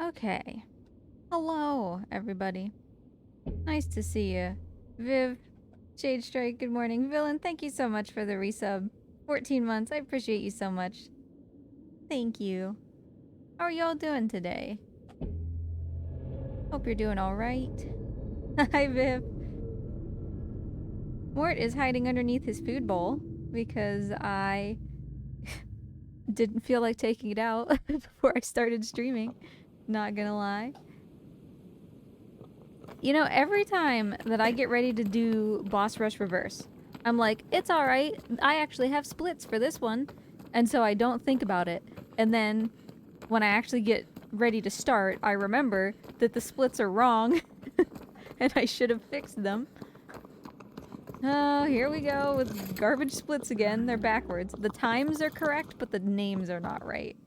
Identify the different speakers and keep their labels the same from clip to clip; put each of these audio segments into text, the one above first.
Speaker 1: Okay. Hello, everybody. Nice to see you. Viv, Shade Strike, good morning. Villain, thank you so much for the resub. 14 months, I appreciate you so much. Thank you. How are y'all doing today? Hope you're doing alright. Hi, Viv. Mort is hiding underneath his food bowl because I didn't feel like taking it out before I started streaming. Not gonna lie. You know, every time that I get ready to do Boss Rush Reverse, I'm like, it's alright, I actually have splits for this one. And so I don't think about it. And then, when I actually get ready to start, I remember that the splits are wrong. And I should have fixed them. Oh, here we go with garbage splits again. They're backwards. The times are correct, but the names are not right.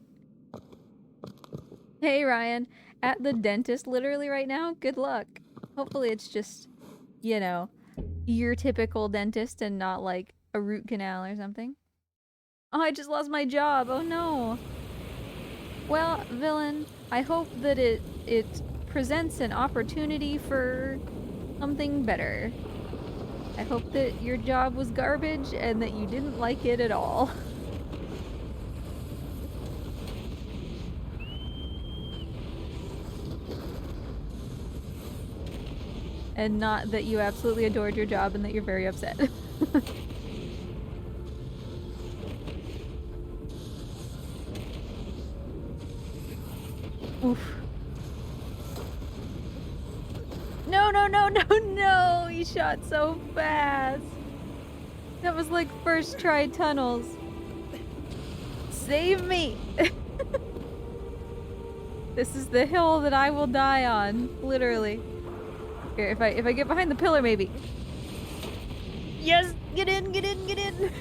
Speaker 1: Hey, Ryan. At the dentist literally right now? Good luck. Hopefully it's just, you know, your typical dentist and not like a root canal or something. Oh, I just lost my job. Oh no. Well, Villain, I hope that it presents an opportunity for something better. I hope that your job was garbage and that you didn't like it at all. And not that you absolutely adored your job and that you're very upset. Oof. No, no, no, no, no! He shot so fast! That was like first try tunnels. Save me! This is the hill that I will die on, literally. Here, if I get behind the pillar, maybe. Yes! Get in, get in, get in!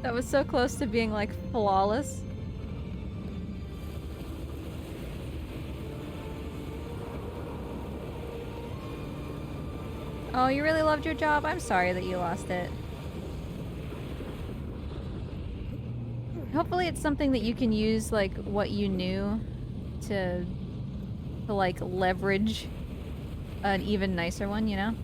Speaker 1: That was so close to being, like, flawless. Oh, you really loved your job? I'm sorry that you lost it. Hopefully it's something that you can use, like, what you knew to like, leverage an even nicer one, you know?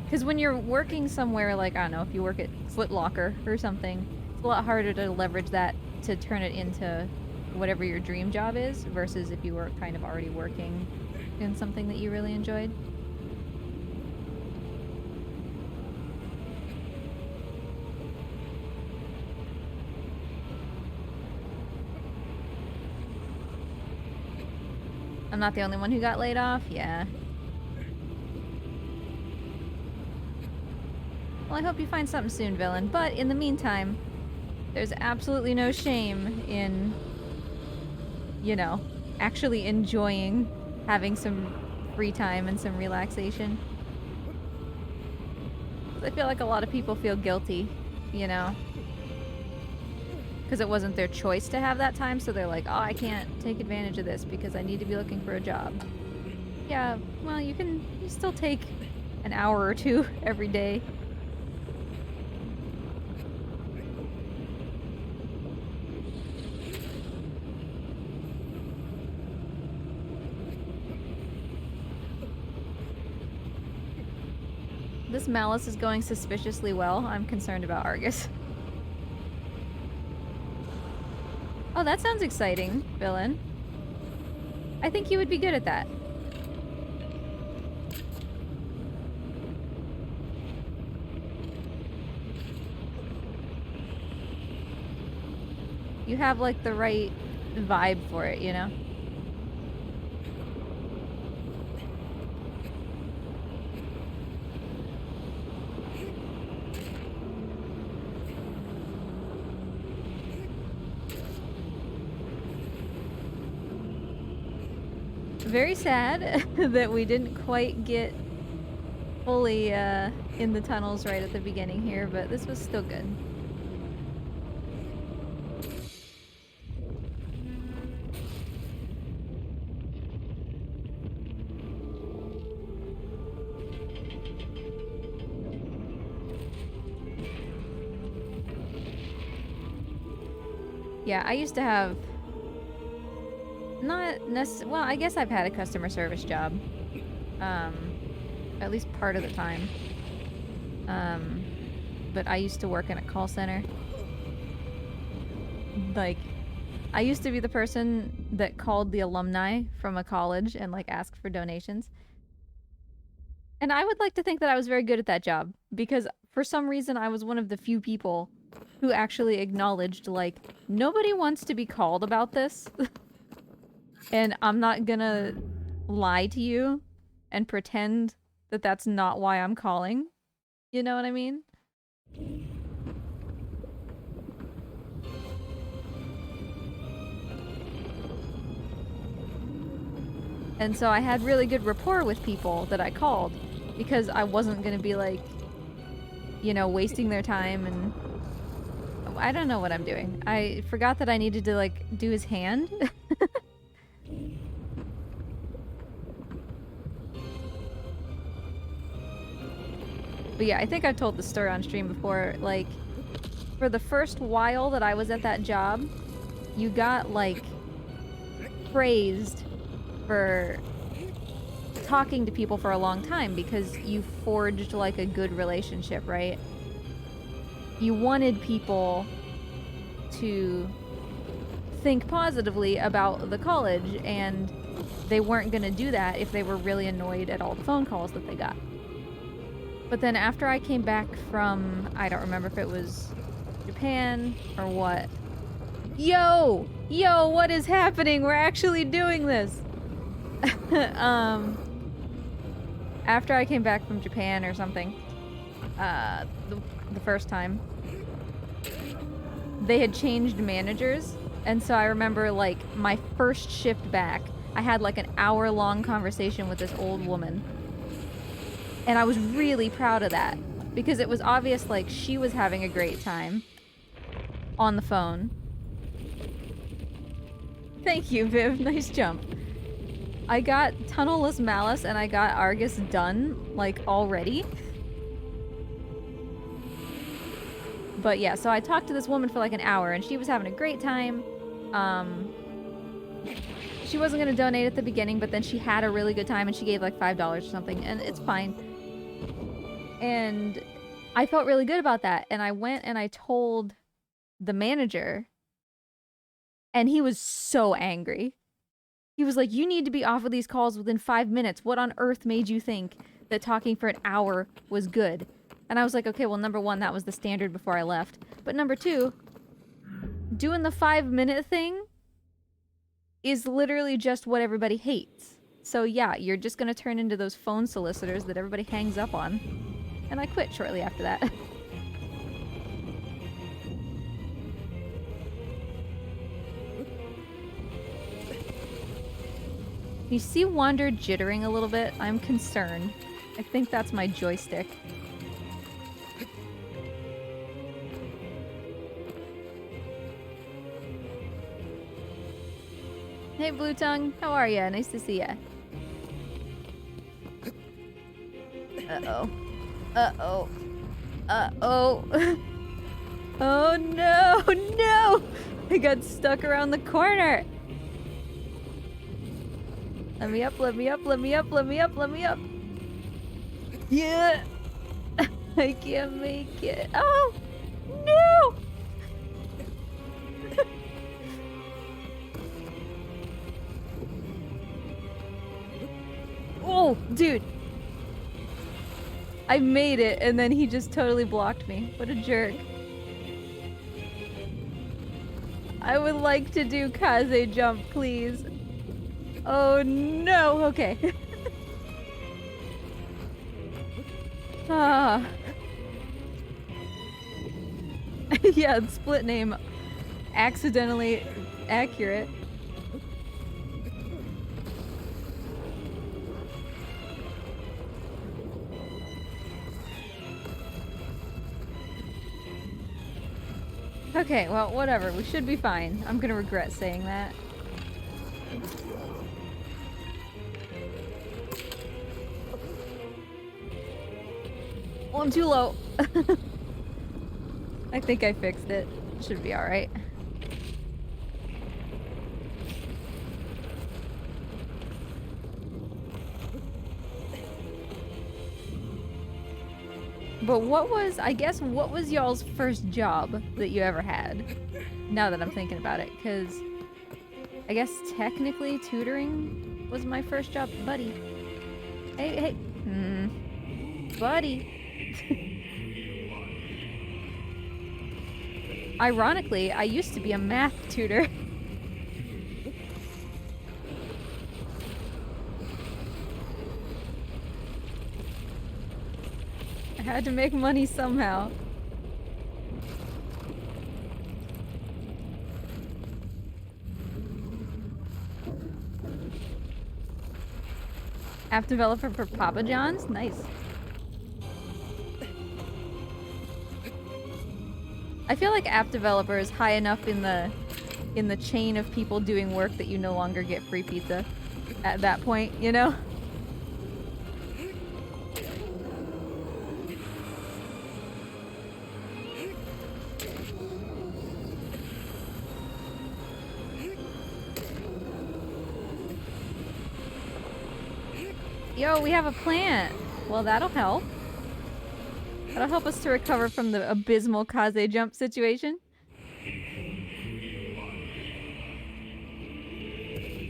Speaker 1: Because when you're working somewhere, like, I don't know, if you work at Foot Locker or something, it's a lot harder to leverage that to turn it into whatever your dream job is, versus if you were kind of already working in something that you really enjoyed. I'm not the only one who got laid off? Yeah. Well, I hope you find something soon, Villain. But in the meantime, there's absolutely no shame in, you know, actually enjoying having some free time and some relaxation. I feel like a lot of people feel guilty, you know? Because it wasn't their choice to have that time, so they're like, oh, I can't take advantage of this because I need to be looking for a job. Yeah, well, you still take an hour or two every day. This Malice is going suspiciously well. I'm concerned about Argus. Oh, that sounds exciting, Villain. I think you would be good at that. You have, like, the right vibe for it, you know? very sad that we didn't quite get fully in the tunnels right at the beginning here, but this was still good. Yeah, I used to have not necessarily, well, I guess I've had a customer service job. At least part of the time. But I used to work in a call center. Like, I used to be the person that called the alumni from a college and like asked for donations. And I would like to think that I was very good at that job because for some reason I was one of the few people who actually acknowledged like, nobody wants to be called about this. And I'm not gonna lie to you and pretend that that's not why I'm calling. You know what I mean? And so I had really good rapport with people that I called because I wasn't gonna be like, you know, wasting their time and... I don't know what I'm doing. I forgot that I needed to like do his hand. But yeah, I think I've told the story on stream before, like, for the first while that I was at that job, you got, like, praised for talking to people for a long time because you forged, like, a good relationship, right? You wanted people to think positively about the college, and they weren't gonna do that if they were really annoyed at all the phone calls that they got. But then after I came back from, I don't remember if it was Japan or what. Yo! Yo, what is happening? We're actually doing this! After I came back from Japan or something, the first time, they had changed managers. And so I remember, like, my first shift back, I had like an hour-long conversation with this old woman. And I was really proud of that because it was obvious like she was having a great time on the phone. Thank you, Viv. Nice jump. I got Tunnelless Malice and I got Argus done like already. But yeah, so I talked to this woman for like an hour and she was having a great time. She wasn't going to donate at the beginning, but then she had a really good time and she gave like $5 or something, and it's fine. And I felt really good about that. And I went and I told the manager, and he was so angry. He was like, you need to be off of these calls within 5 minutes. What on earth made you think that talking for an hour was good? And I was like, okay, well, number one, that was the standard before I left. But number two, doing the 5-minute thing is literally just what everybody hates. So yeah, you're just gonna turn into those phone solicitors that everybody hangs up on. And I quit shortly after that. You see Wander jittering a little bit? I'm concerned. I think that's my joystick. Hey Blue Tongue, how are ya? Nice to see ya. Uh-oh. Uh-oh. Uh-oh. Oh no, no! I got stuck around the corner! Let me up, let me up, let me up, let me up, let me up! Yeah! I can't make it. Oh! No! Oh, dude! I made it, and then he just totally blocked me. What a jerk. I would like to do Kaze jump, please. Oh no! Okay. Ah. Yeah, split name. Accidentally accurate. Okay, well, whatever. We should be fine. I'm gonna regret saying that. Well, I'm too low. I think I fixed it. Should be alright. But what was, I guess, what was y'all's first job that you ever had? Now that I'm thinking about it, because I guess technically tutoring was my first job. Buddy. Hey. Buddy. Ironically, I used to be a math tutor. I had to make money somehow. App developer for Papa John's? Nice. I feel like app developer is high enough in the chain of people doing work that you no longer get free pizza at that point, you know? Yo, we have a plant. Well, that'll help. That'll help us to recover from the abysmal Kaze jump situation.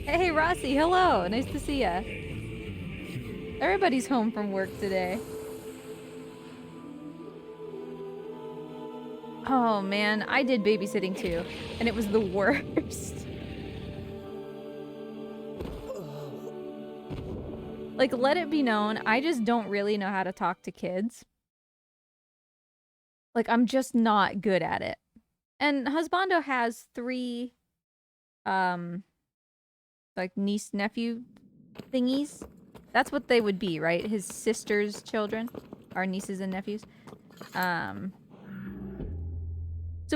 Speaker 1: Hey, Rossi, hello. Nice to see ya. Everybody's home from work today. Oh man, I did babysitting too, and it was the worst. Like, let it be known, I just don't really know how to talk to kids. Like, I'm just not good at it. And Husbando has 3, like, niece-nephew thingies. That's what they would be, right? His sister's children are nieces and nephews. So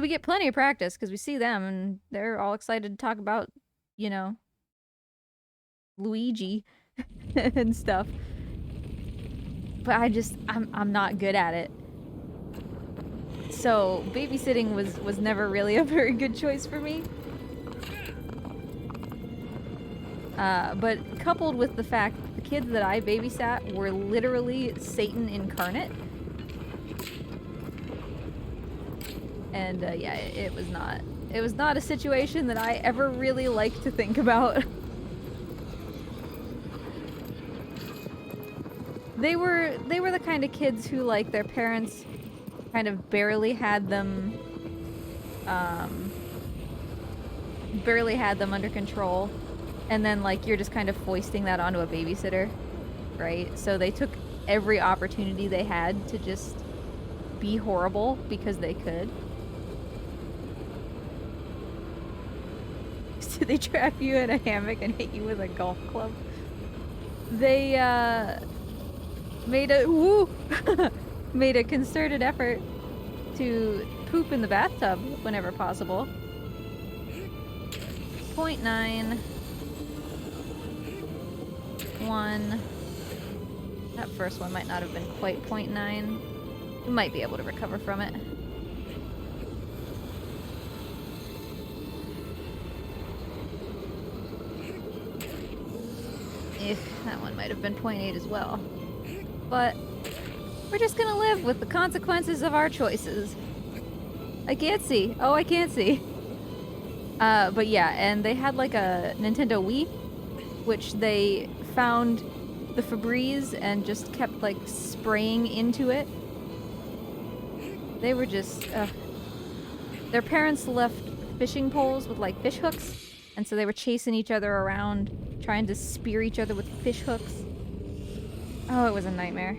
Speaker 1: we get plenty of practice, because we see them, and they're all excited to talk about, you know, Luigi and stuff. But I'm not good at it. So babysitting was never really a very good choice for me. But coupled with the fact that the kids that I babysat were literally Satan incarnate. And yeah, it was not a situation that I ever really liked to think about. They were the kind of kids who, like, their parents kind of barely had them under control, and then, like, you're just kind of foisting that onto a babysitter, right? So they took every opportunity they had to just be horrible because they could. So they trap you in a hammock and hit you with a golf club. They made a concerted effort to poop in the bathtub whenever possible. 0.9. 1. That first one might not have been quite 0.9. You might be able to recover from it. That one might have been 0.8 as well. But we're just gonna live with the consequences of our choices. I can't see. Oh, I can't see. But yeah, and they had like a Nintendo Wii, which they found the Febreze and just kept like spraying into it. They were just, their parents left fishing poles with like fish hooks, and so they were chasing each other around, trying to spear each other with fish hooks. Oh, it was a nightmare.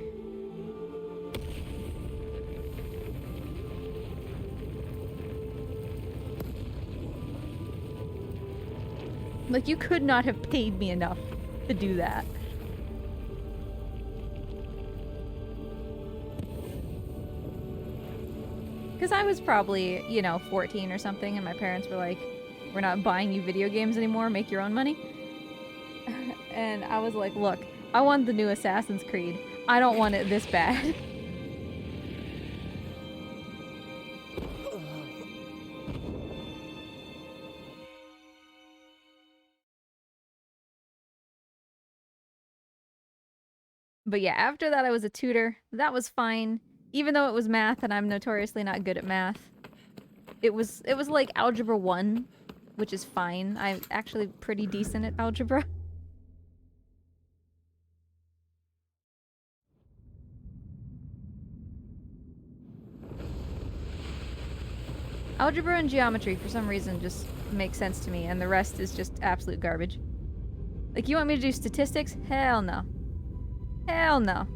Speaker 1: Like, you could not have paid me enough to do that. Because I was probably, you know, 14 or something, and my parents were like, we're not buying you video games anymore, make your own money. And I was like, look, I want the new Assassin's Creed. I don't want it this bad. But yeah, after that I was a tutor. That was fine. Even though it was math and I'm notoriously not good at math. It was like Algebra 1, which is fine. I'm actually pretty decent at algebra. Algebra and geometry, for some reason, just make sense to me, and the rest is just absolute garbage. Like, you want me to do statistics? Hell no. Hell no.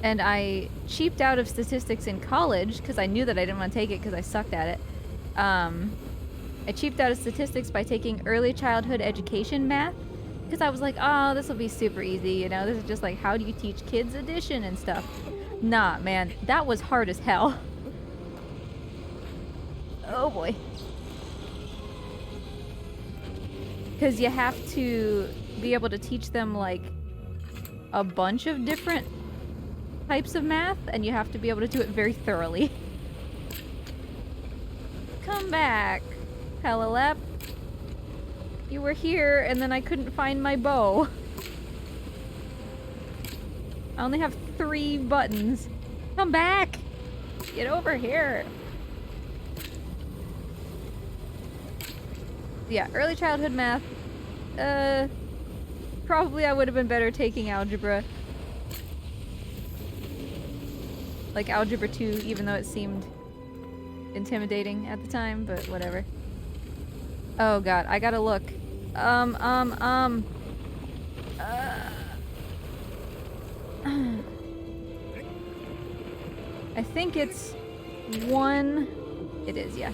Speaker 1: And I cheaped out of statistics in college because I knew that I didn't want to take it because I sucked at it. I cheaped out of statistics by taking early childhood education math because I was like, oh, this will be super easy, you know? This is just like, how do you teach kids addition and stuff? Nah, man, that was hard as hell. Oh boy. Because you have to be able to teach them, like, a bunch of different types of math, and you have to be able to do it very thoroughly. Come back, Pelilep. You were here, and then I couldn't find my bow. I only have 3 buttons. Come back! Get over here! Yeah, early childhood math. Probably I would have been better taking algebra. Like Algebra 2, even though it seemed intimidating at the time, but whatever. Oh god, I gotta look. I think it's 1... It is, yeah.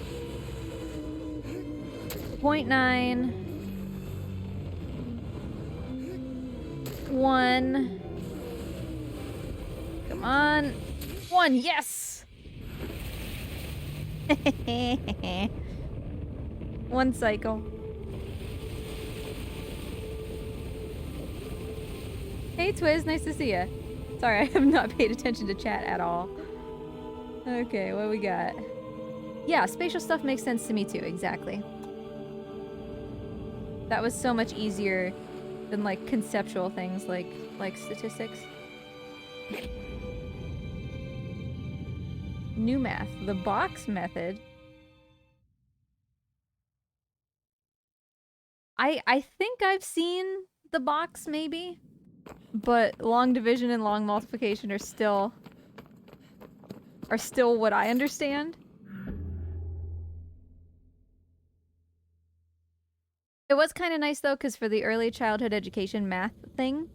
Speaker 1: 0.9... 1... Come on! 1, yes! 1 cycle. Hey Twiz, nice to see ya. Sorry, I have not paid attention to chat at all. Okay, what we got? Yeah, spatial stuff makes sense to me too, exactly. That was so much easier than like conceptual things like statistics. New math, the box method. I think I've seen the box maybe, but long division and long multiplication are still what I understand. It was kind of nice though, because for the early childhood education math thing,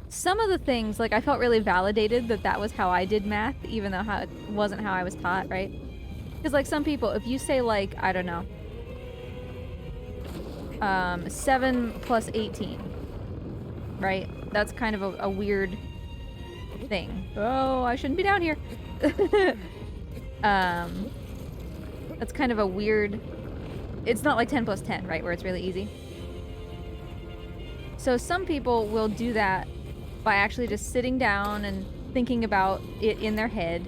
Speaker 1: some of the things, like, I felt really validated that that was how I did math, even though it wasn't how I was taught, right? Because, like, some people, if you say, like, I don't know, 7 plus 18, right? That's kind of a weird thing. Oh, I shouldn't be down here. That's kind of a weird... It's not like 10 plus 10, right? Where it's really easy. So some people will do that by actually just sitting down and thinking about it in their head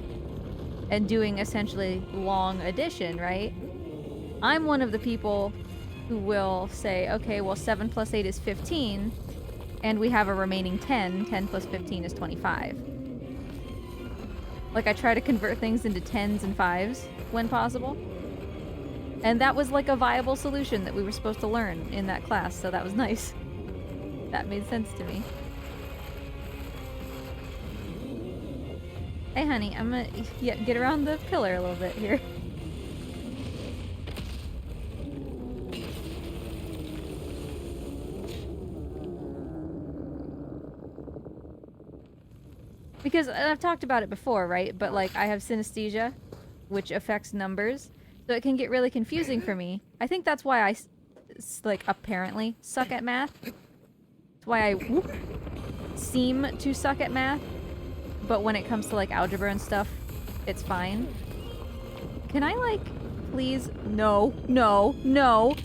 Speaker 1: and doing essentially long addition, right? I'm one of the people who will say, okay, well 7 plus 8 is 15, and we have a remaining 10. 10 plus 15 is 25. Like, I try to convert things into 10s and 5s when possible. And that was like a viable solution that we were supposed to learn in that class, so that was nice. That made sense to me. Hey honey, I'm gonna get around the pillar a little bit here. Because I've talked about it before, right? But like I have synesthesia, which affects numbers, so it can get really confusing for me. I think that's why I like apparently suck at math. That's why I seem to suck at math. But when it comes to like algebra and stuff, it's fine. Can I like please? No, no, no.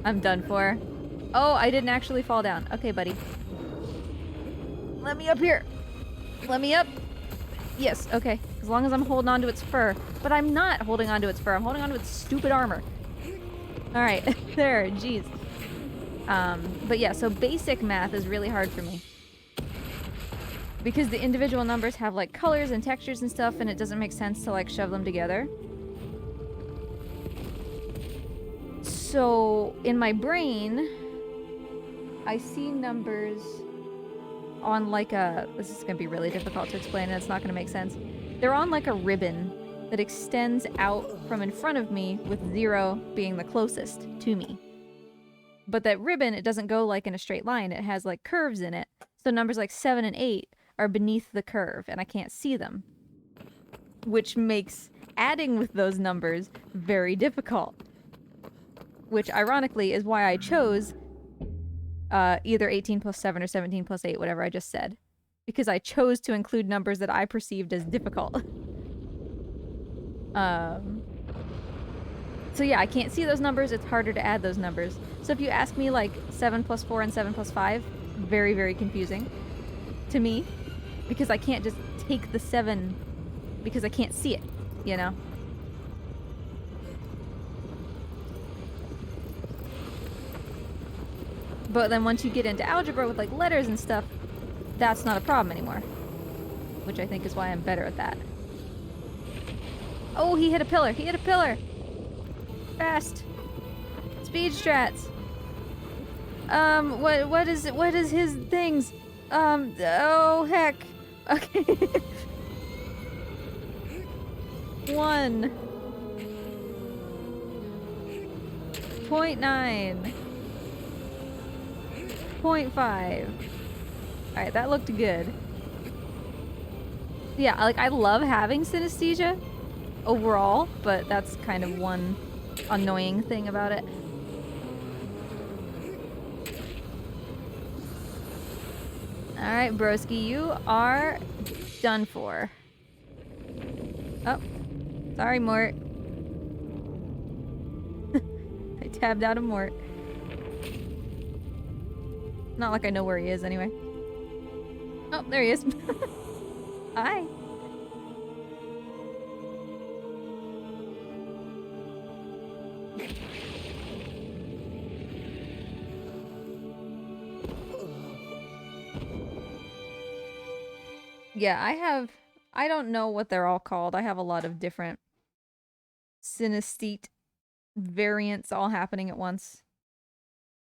Speaker 1: I'm done for. Oh, I didn't actually fall down. Okay, buddy. Let me up here. Let me up. Yes, okay. As long as I'm holding on to its fur. But I'm not holding on to its fur. I'm holding on to its stupid armor. Alright. There. Jeez. But yeah, so basic math is really hard for me. Because the individual numbers have like colors and textures and stuff, and it doesn't make sense to like shove them together. So, in my brain, I see numbers on like a... This is going to be really difficult to explain, and it's not going to make sense. They're on like a ribbon that extends out from in front of me, with 0 being the closest to me. But that ribbon, it doesn't go like in a straight line. It has like curves in it. So numbers like 7 and 8 are beneath the curve, and I can't see them. Which makes adding with those numbers very difficult. Which, ironically, is why I chose either 18 plus 7 or 17 plus 8, whatever I just said. Because I chose to include numbers that I perceived as difficult. So yeah, I can't see those numbers, it's harder to add those numbers. So if you ask me, like, 7 plus 4 and 7 plus 5, very, very confusing to me. Because I can't just take the 7 because I can't see it, you know? But then once you get into algebra with like letters and stuff, that's not a problem anymore. Which I think is why I'm better at that. Oh, he hit a pillar! He hit a pillar! Fast! Speed strats! What is his things? Oh heck! Okay. 1.9. 0.5. Alright, that looked good. Yeah, like, I love having synesthesia overall, but that's kind of one annoying thing about it. Alright, broski, you are done for. Oh, sorry, Mort. I tabbed out of Mort. Not like I know where he is, anyway. Oh, there he is. Hi. Yeah, I don't know what they're all called. I have a lot of different synesthete variants all happening at once.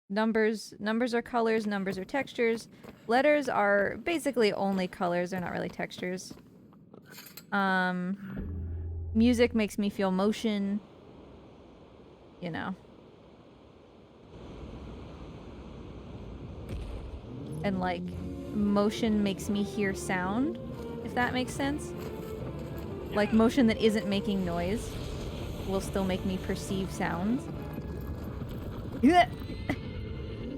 Speaker 1: Numbers are colors, numbers are textures. Letters are basically only colors, they're not really textures. Music makes me feel motion. You know. And like, motion makes me hear sound, if that makes sense. Like, motion that isn't making noise will still make me perceive sounds.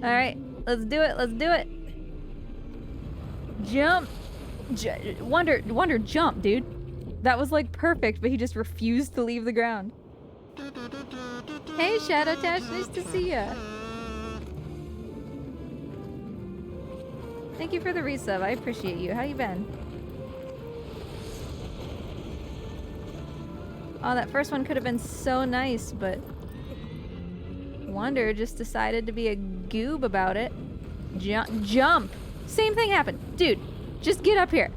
Speaker 1: Alright, let's do it, let's do it! Jump! Wonder jump, dude! That was like perfect, but he just refused to leave the ground. Hey Shadow Tash, nice to see ya! Thank you for the resub, I appreciate you. How you been? Oh, that first one could have been so nice, but Wonder just decided to be a goob about it. Jump! Same thing happened. Dude, just get up here.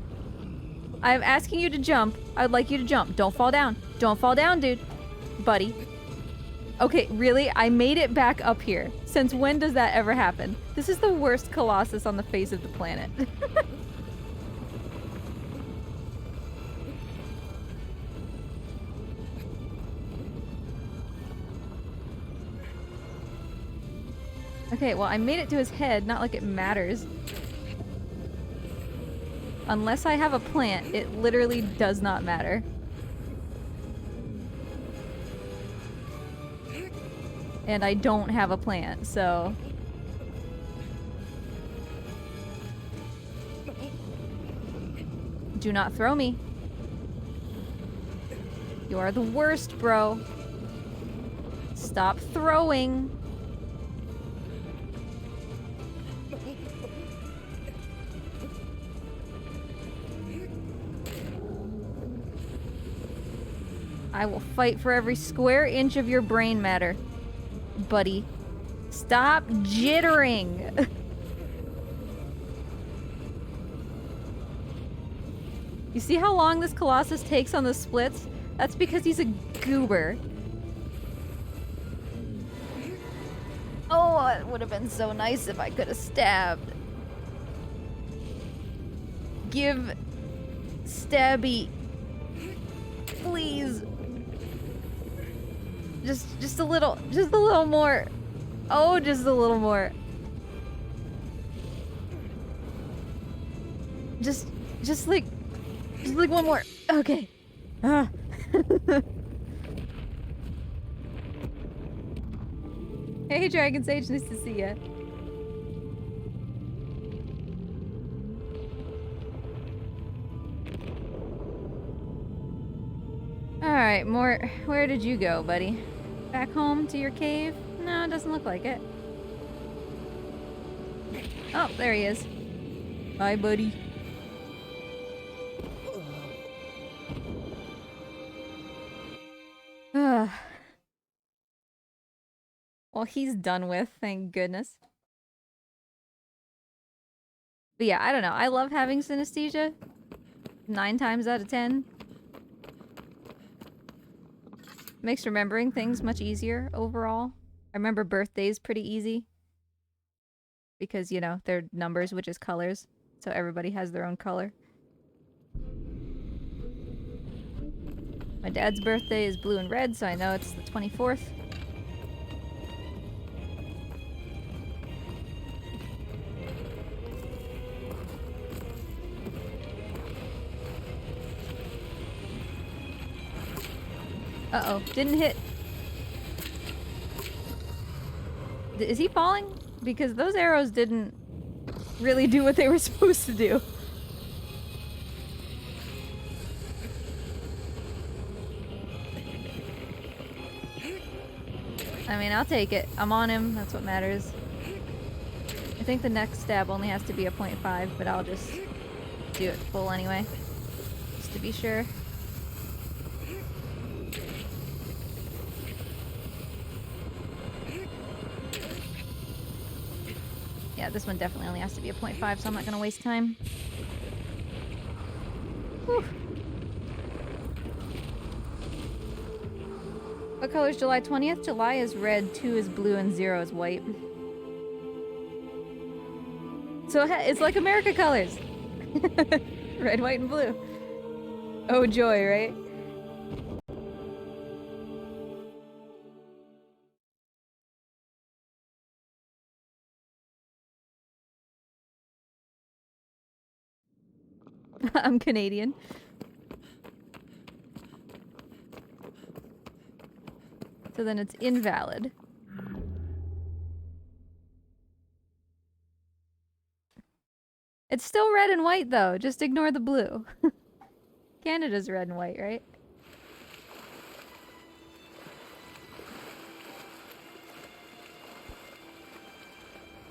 Speaker 1: I'm asking you to jump. I'd like you to jump. Don't fall down. Don't fall down, dude. Buddy. Okay, really? I made it back up here. Since when does that ever happen? This is the worst Colossus on the face of the planet. Okay, well, I made it to his head, not like it matters. Unless I have a plant, it literally does not matter. And I don't have a plant, so... Do not throw me. You are the worst, bro. Stop throwing. I will fight for every square inch of your brain matter, buddy. Stop jittering. You see how long this Colossus takes on the splits? That's because he's a goober. Oh, it would have been so nice if I could have stabbed. Give stabby. Please. Just a little more. Oh, just a little more. Just like one more. Okay. Hey, Dragon Sage, nice to see ya. Alright, Mort, where did you go, buddy? Back home to your cave? No, it doesn't look like it. Oh, there he is. Bye, buddy. Well, he's done with, thank goodness. But yeah, I don't know. I love having synesthesia. 9 times out of 10. Makes remembering things much easier overall. I remember birthdays pretty easy. Because, you know, they're numbers, which is colors. So everybody has their own color. My dad's birthday is blue and red, so I know it's the 24th. Uh-oh, didn't hit. Is he falling? Because those arrows didn't really do what they were supposed to do. I mean, I'll take it. I'm on him, that's what matters. I think the next stab only has to be a 0.5, but I'll just do it full anyway. Just to be sure. Yeah, this one definitely only has to be a 0.5, so I'm not gonna waste time. Whew. What color is July 20th? July is red, 2 is blue, and 0 is white. So it's like America colors. Red, white, and blue. Oh joy, right? I'm Canadian. So then it's invalid. It's still red and white though, just ignore the blue. Canada's red and white, right?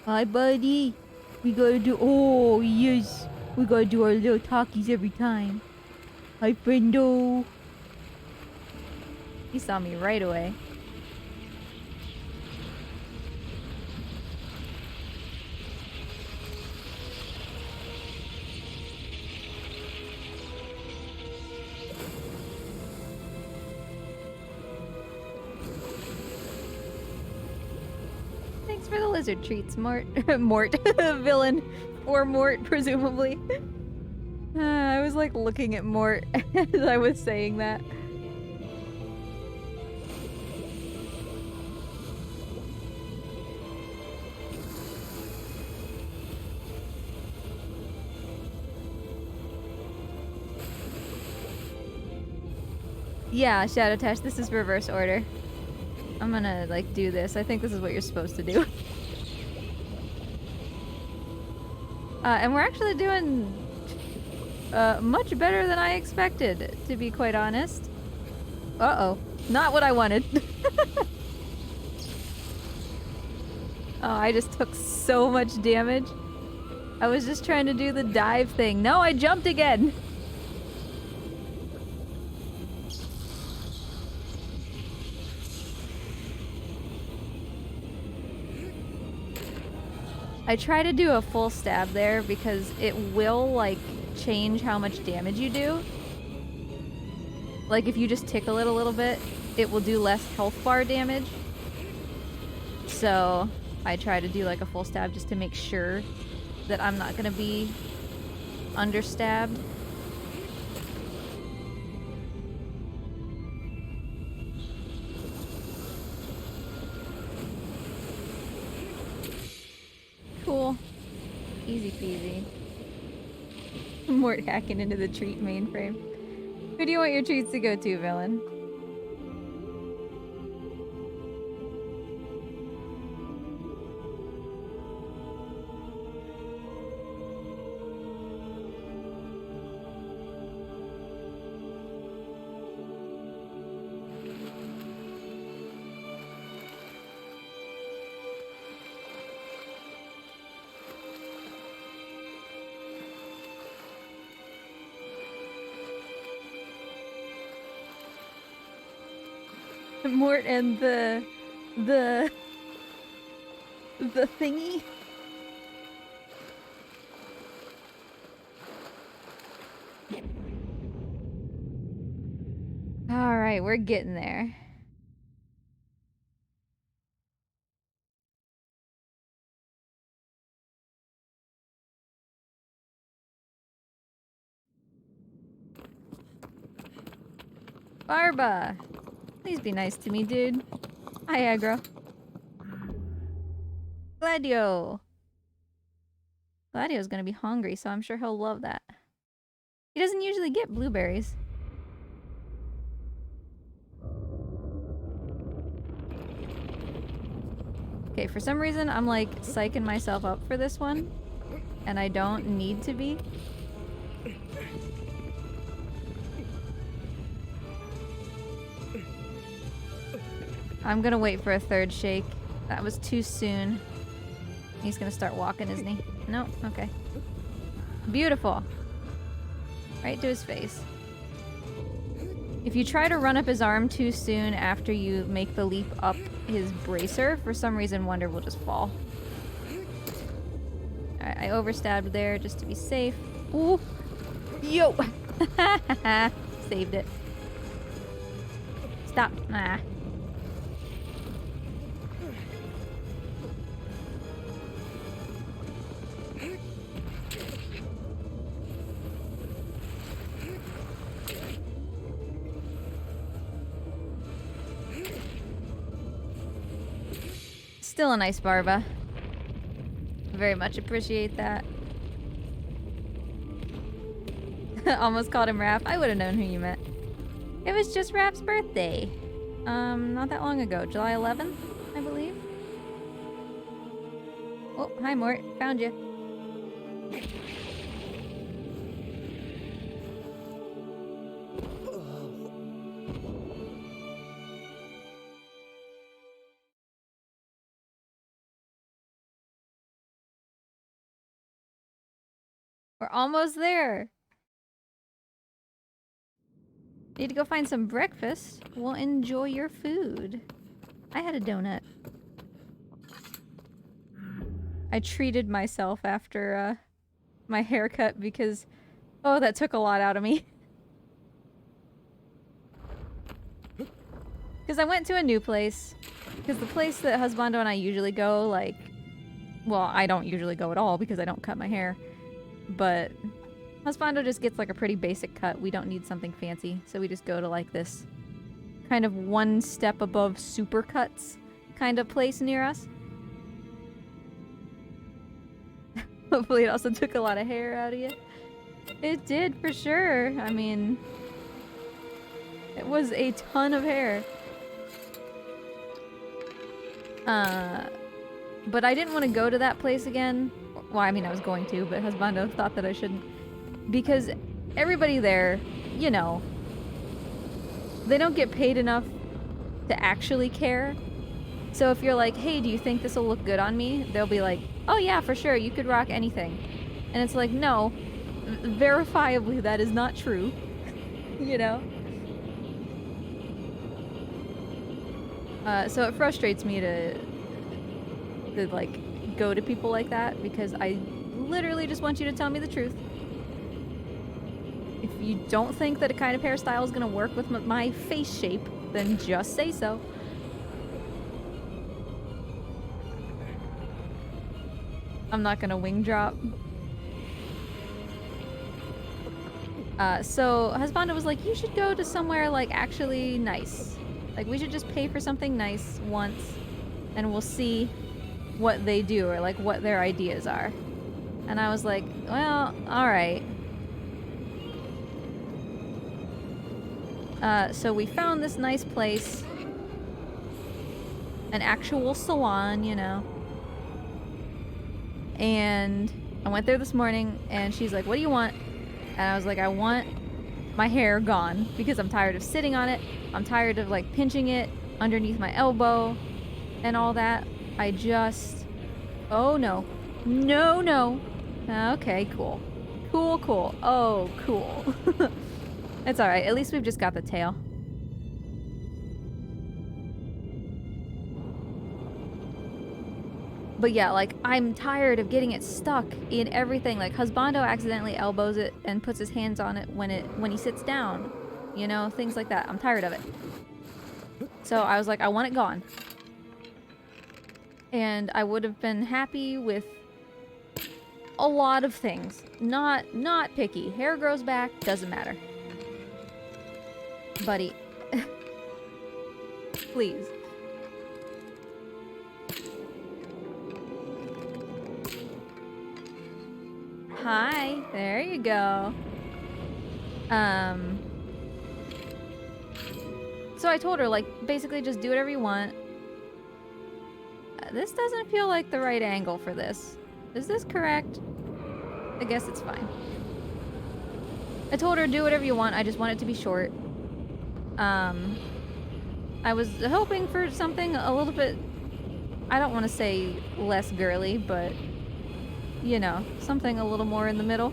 Speaker 1: Hi buddy! We gotta do- oh yes! We gotta do our little talkies every time. Hi friendo! He saw me right away. Thanks for the lizard treats, Mort. Mort. Villain. Or Mort, presumably. I was like looking at Mort as I was saying that. Yeah, Shadow Tash, this is reverse order. I'm gonna, like, do this. I think this is what you're supposed to do. And we're actually doing much better than I expected, to be quite honest. Uh-oh. Not what I wanted. Oh, I just took so much damage. I was just trying to do the dive thing. No, I jumped again! I try to do a full stab there because it will, like, change how much damage you do. Like, if you just tickle it a little bit, it will do less health bar damage. So, I try to do, like, a full stab just to make sure that I'm not gonna be understabbed. Cool. Easy peasy. Mort hacking into the treat mainframe. Who do you want your treats to go to, villain? Mort and the thingy. All right, we're getting there. Barba, please be nice to me, dude. Hi, aggro. Gladio. Gladio's gonna be hungry, so I'm sure he'll love that. He doesn't usually get blueberries. Okay, for some reason, I'm like psyching myself up for this one, and I don't need to be. I'm gonna wait for a third shake. That was too soon. He's gonna start walking, isn't he? No? Okay. Beautiful. Right to his face. If you try to run up his arm too soon after you make the leap up his bracer, for some reason Wonder will just fall. Alright, I overstabbed there just to be safe. Ooh! Yo! Saved it. Stop. Ah. Still a nice Barba. Very much appreciate that. Almost called him Raph. I would have known who you meant. It was just Raph's birthday. Not that long ago. July 11th, I believe. Oh, hi Mort. Found you. We're almost there. Need to go find some breakfast. We'll enjoy your food. I had a donut. I treated myself after my haircut because, oh, that took a lot out of me. Because I went to a new place. Because the place that Husbando and I usually go, like, well, I don't usually go at all because I don't cut my hair. But Husbando just gets like a pretty basic cut. We don't need something fancy. So we just go to like this kind of one step above super cuts kind of place near us. Hopefully it also took a lot of hair out of you. It did for sure. I mean, It was a ton of hair. But I didn't want to go to that place again. Well, I mean, I was going to, but Husbando thought that I shouldn't. Because everybody there, you know, they don't get paid enough to actually care. So if you're like, hey, do you think this will look good on me? They'll be like, oh yeah, for sure, you could rock anything. And it's like, no, verifiably that is not true. You know? So it frustrates me to like go to people like that because I literally just want you to tell me the truth. If you don't think that a kind of hairstyle is gonna work with my face shape, then just say so. I'm not gonna wing drop. So Husbando was like, you should go to somewhere like actually nice. Like we should just pay for something nice once and we'll see what they do or like what their ideas are. And I was like, well, alright. So we found this nice place. An actual salon, you know. And I went there this morning and she's like, what do you want? And I was like, I want my hair gone because I'm tired of sitting on it. I'm tired of like pinching it underneath my elbow and all that. I just... Oh no. No, no. Okay, cool. Cool, cool. Oh, cool. It's alright. At least we've just got the tail. But yeah, like, I'm tired of getting it stuck in everything. Like, Husbando accidentally elbows it and puts his hands on it when he sits down. You know, things like that. I'm tired of it. So I was like, I want it gone. And I would have been happy with a lot of things. Not picky. Hair grows back, doesn't matter. Buddy. Please. Hi, there you go. So I told her, like, basically just do whatever you want. This doesn't feel like the right angle for this. Is this correct? I guess it's fine. I told her, do whatever you want, I just want it to be short. I was hoping for something a little bit, I don't want to say less girly, but you know, something a little more in the middle.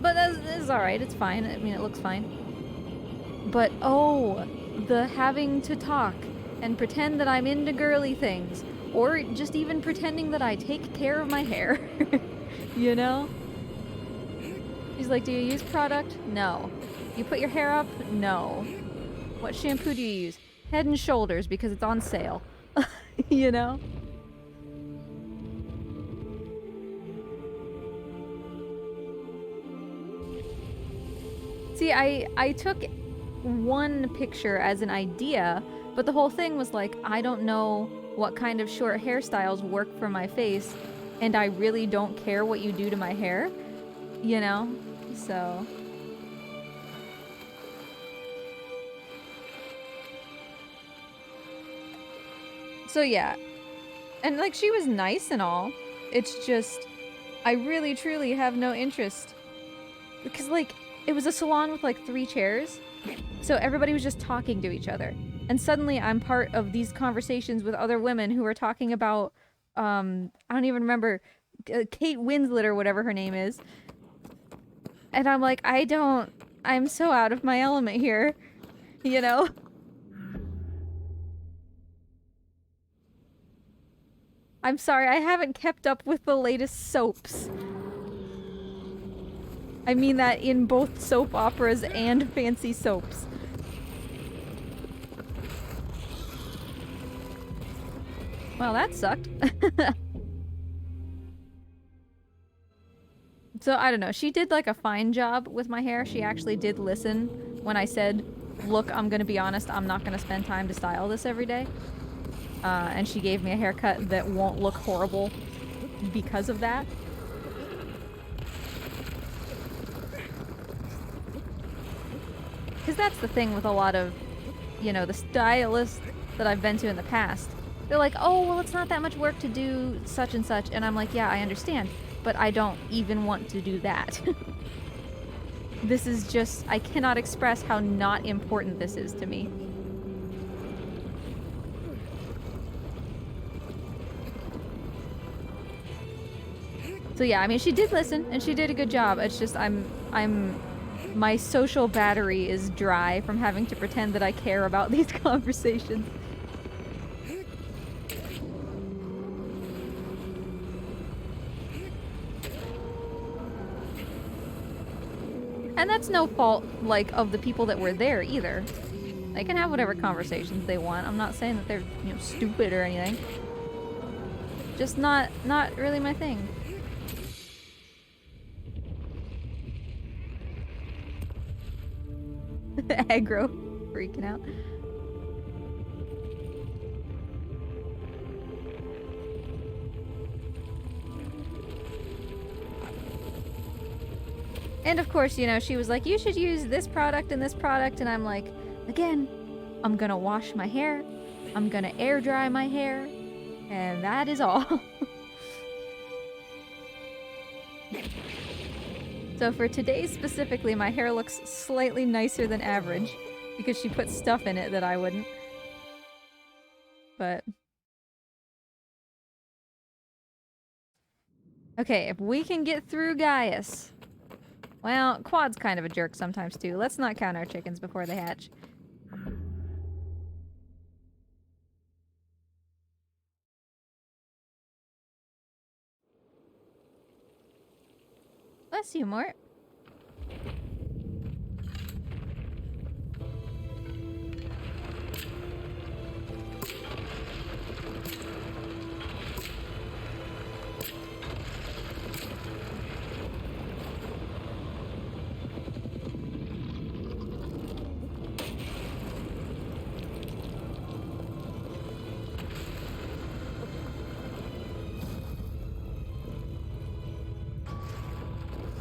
Speaker 1: But that's alright, it's fine. I mean, it looks fine. But, oh, the having to talk and pretend that I'm into girly things. Or just even pretending that I take care of my hair. You know? He's like, do you use product? No. You put your hair up? No. What shampoo do you use? Head and Shoulders because it's on sale. You know? See, I took one picture as an idea, but the whole thing was like, I don't know what kind of short hairstyles work for my face, and I really don't care what you do to my hair, you know? So... So yeah. And like, she was nice and all. It's just, I really truly have no interest. Because like, it was a salon with like 3 chairs. So everybody was just talking to each other. And suddenly I'm part of these conversations with other women who are talking about, I don't even remember, Kate Winslet or whatever her name is. And I'm like, I'm so out of my element here. You know? I'm sorry, I haven't kept up with the latest soaps. I mean that in both soap operas and fancy soaps. Well, that sucked. So, I don't know. She did like a fine job with my hair. She actually did listen when I said, look, I'm gonna be honest, I'm not gonna spend time to style this every day. And she gave me a haircut that won't look horrible because of that. Because that's the thing with a lot of, you know, the stylists that I've been to in the past. They're like, oh, well, it's not that much work to do such and such. And I'm like, yeah, I understand. But I don't even want to do that. This is just, I cannot express how not important this is to me. So yeah, I mean, she did listen, and she did a good job. It's just my social battery is dry from having to pretend that I care about these conversations. And that's no fault, like, of the people that were there, either. They can have whatever conversations they want. I'm not saying that they're, you know, stupid or anything. Just not really my thing. Aggro. Freaking out. And of course, you know, she was like, you should use this product and this product, and I'm like, again, I'm gonna wash my hair, I'm gonna air dry my hair, and that is all. So for today specifically, my hair looks slightly nicer than average, because she put stuff in it that I wouldn't. But... okay, if we can get through Gaius... well, Quad's kind of a jerk sometimes too. Let's not count our chickens before they hatch. Bless you, Mort.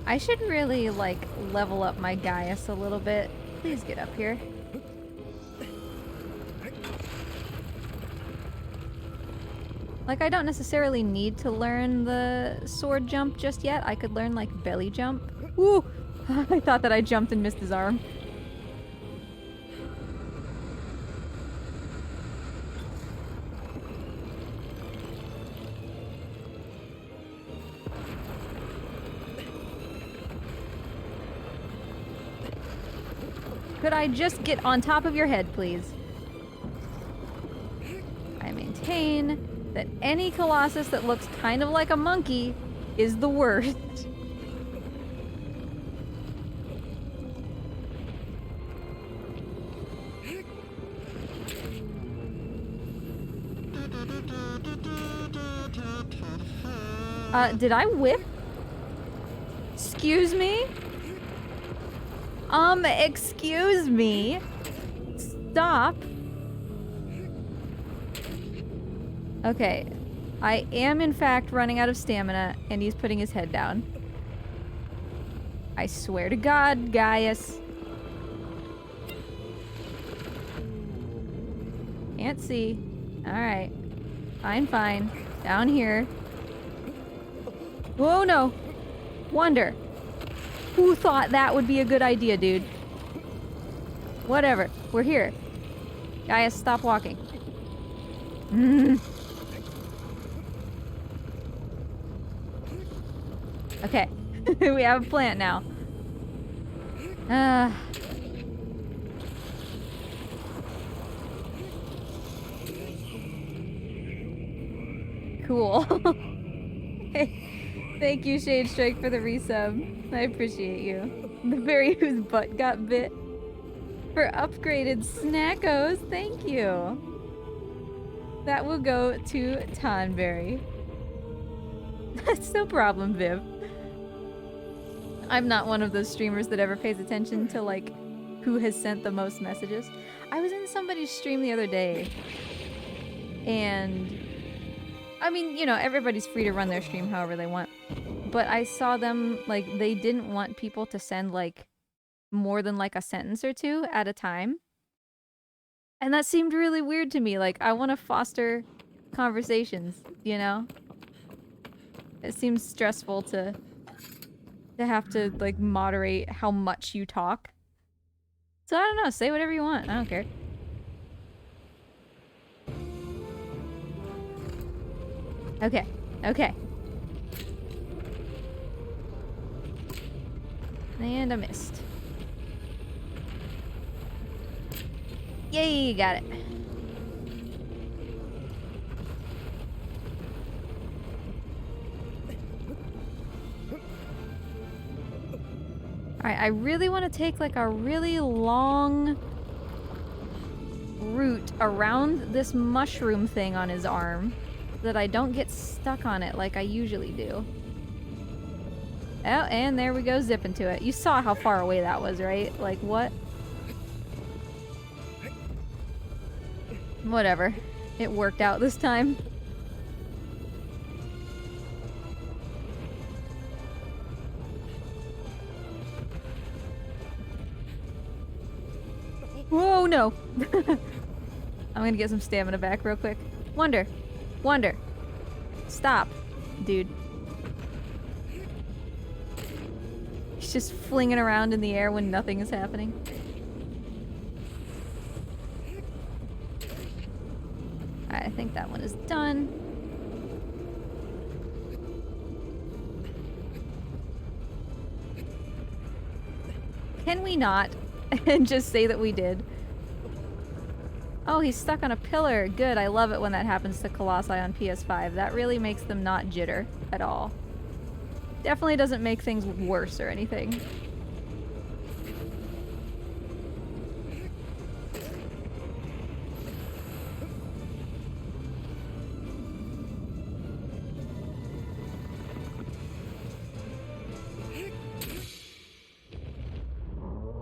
Speaker 1: I should really, like, level up my Gaius a little bit. Please get up here. Like, I don't necessarily need to learn the sword jump just yet. I could learn, like, belly jump. Woo! I thought that I jumped and missed his arm. Could I just get on top of your head, please? I maintain that any Colossus that looks kind of like a monkey is the worst. Did I whip? Excuse me? Excuse me? Stop. Okay. I am in fact running out of stamina, and he's putting his head down. I swear to God, Gaius. Can't see. Alright. Fine, fine. Down here. Whoa, no. Wonder. Who thought that would be a good idea, dude? Whatever. We're here. Gaius, stop walking. Okay. We have a plant now. Cool. Hey. Thank you, Shade Strike, for the resub. I appreciate you. The berry whose butt got bit. For upgraded snackos, thank you. That will go to Tonberry. That's no problem, Viv. I'm not one of those streamers that ever pays attention to, like, who has sent the most messages. I was in somebody's stream the other day, and... I mean, you know, everybody's free to run their stream however they want. But I saw them, like, they didn't want people to send, like, more than like a sentence or two at a time. And that seemed really weird to me. Like, I want to foster conversations, you know? It seems stressful to have to, like, moderate how much you talk. So I don't know, say whatever you want. I don't care. Okay, okay. And I missed. Yay, got it. Alright, I really want to take like a really long route around this mushroom thing on his arm so that I don't get stuck on it like I usually do. Oh, and there we go, zipping to it. You saw how far away that was, right? Like, what? Whatever. It worked out this time. Whoa, no! I'm gonna get some stamina back real quick. Wonder. Wonder. Stop, dude. He's just flinging around in the air when nothing is happening. Alright, I think that one is done. Can we not? And just say that we did. Oh, he's stuck on a pillar. Good, I love it when that happens to Colossi on PS5. That really makes them not jitter at all. Definitely doesn't make things worse or anything.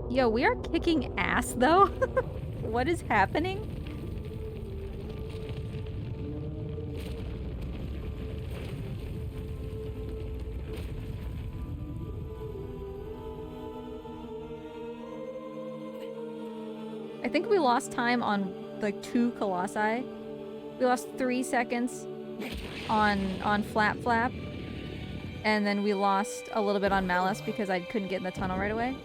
Speaker 1: Yo, we are kicking ass, though. What is happening? I think we lost time on, like, 2 Colossi. We lost 3 seconds on Flap Flap. And then we lost a little bit on Malice because I couldn't get in the tunnel right away.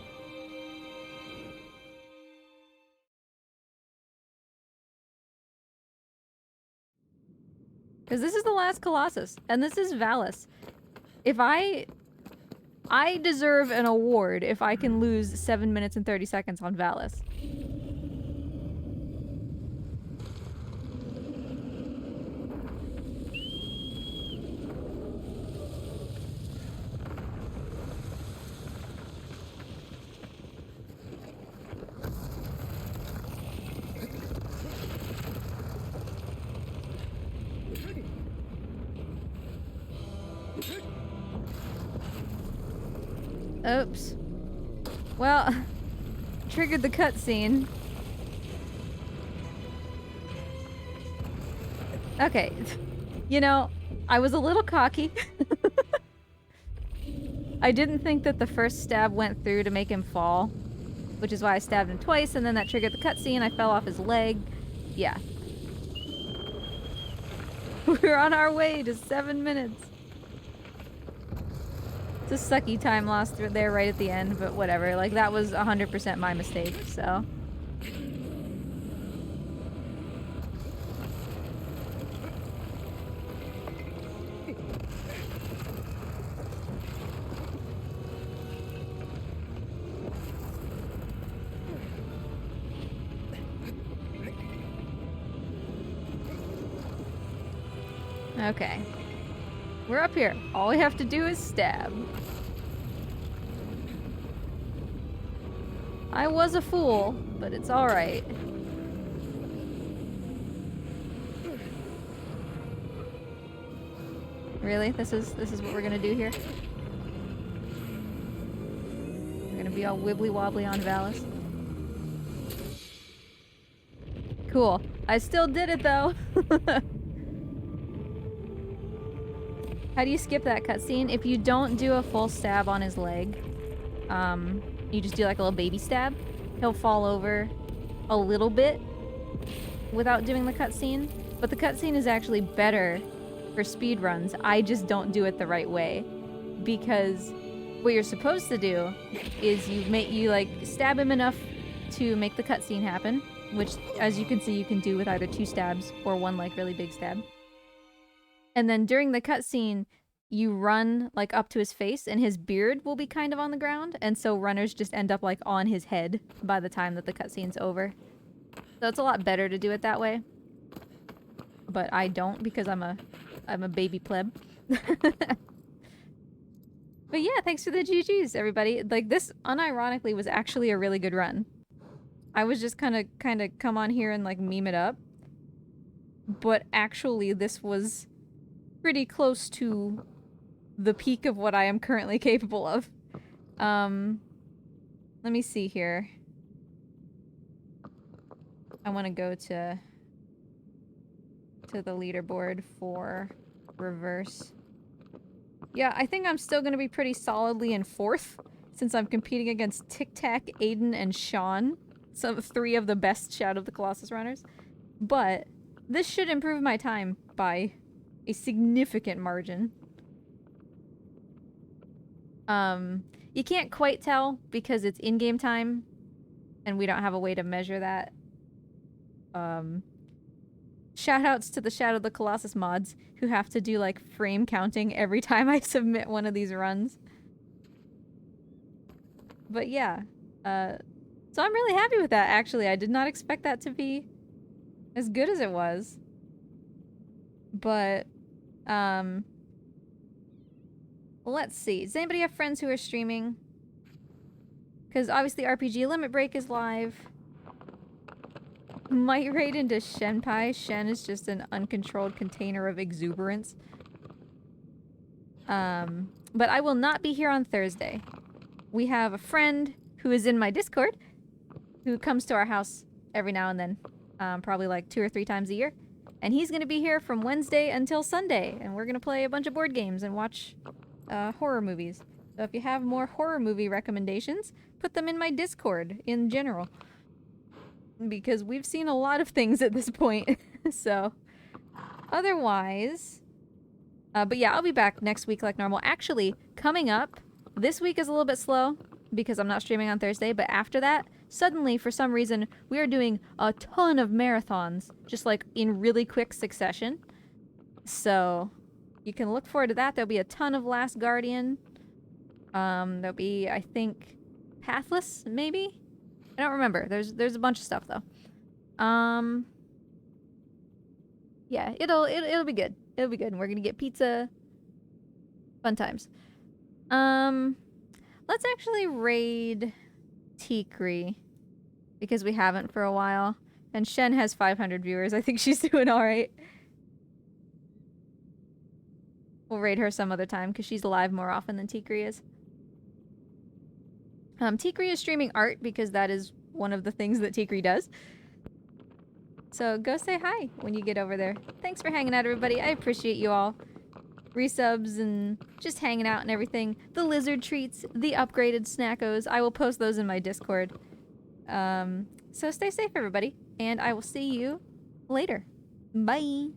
Speaker 1: Because this is the last Colossus, and this is Valis. If I deserve an award if I can lose 7 minutes and 30 seconds on Valis. Oops. Well, triggered the cutscene. Okay. You know, I was a little cocky. I didn't think that the first stab went through to make him fall, which is why I stabbed him twice, and then that triggered the cutscene. I fell off his leg. Yeah. We're on our way to 7 minutes. It's a sucky time loss there right at the end, but whatever. Like, that was 100% my mistake, so. Okay. We're up here. All we have to do is stab. I was a fool, but it's alright. Really? This is what we're gonna do here? We're gonna be all wibbly wobbly on Valis. Cool. I still did it though. How do you skip that cutscene? If you don't do a full stab on his leg, You just do like a little baby stab. He'll fall over a little bit without doing the cutscene. But the cutscene is actually better for speed runs. I just don't do it the right way. Because what you're supposed to do is you like stab him enough to make the cutscene happen, which as you can see you can do with either 2 stabs or 1 like really big stab. And then during the cutscene you run like up to his face and his beard will be kind of on the ground, and so runners just end up like on his head by the time that the cutscene's over. So it's a lot better to do it that way. But I don't because I'm a baby pleb. But yeah, thanks for the GGs, everybody. Like, this, unironically, was actually a really good run. I was just kind of come on here and, like, meme it up. But actually, this was pretty close to the peak of what I am currently capable of. Let me see here. I want to go to the leaderboard for reverse. Yeah, I think I'm still going to be pretty solidly in 4th, since I'm competing against Tic Tac, Aiden, and Sean, 3 of the best Shadow of the Colossus runners. But this should improve my time by a significant margin. You can't quite tell because it's in-game time, and we don't have a way to measure that. Shoutouts to the Shadow of the Colossus mods who have to do like frame counting every time I submit one of these runs. But yeah, so I'm really happy with that actually. I did not expect that to be as good as it was. But, let's see. Does anybody have friends who are streaming? Because obviously RPG Limit Break is live. Might raid into Shenpai. Shen is just an uncontrolled container of exuberance. But I will not be here on Thursday. We have a friend who is in my Discord who comes to our house every now and then. Probably like 2 or 3 times a year. And he's going to be here from Wednesday until Sunday. And we're going to play a bunch of board games and watch horror movies. So if you have more horror movie recommendations, put them in my Discord in general. Because we've seen a lot of things at this point. So, otherwise... but yeah, I'll be back next week like normal. Actually, coming up, this week is a little bit slow because I'm not streaming on Thursday, but after that, suddenly, for some reason, we are doing a ton of marathons, just like in really quick succession. So, you can look forward to that. There'll be a ton of Last Guardian. There'll be, I think, Pathless, maybe? I don't remember. There's a bunch of stuff, though. Yeah, it'll be good. It'll be good. And we're gonna get pizza. Fun times. Let's actually raid Tikri. Because we haven't for a while. And Shen has 500 viewers. I think she's doing alright. We'll raid her some other time because she's live more often than Tikri is. Tikri is streaming art because that is one of the things that Tikri does. So go say hi when you get over there. Thanks for hanging out, everybody. I appreciate you all. Resubs and just hanging out and everything. The lizard treats, the upgraded snackos. I will post those in my Discord. So stay safe, everybody. And I will see you later. Bye.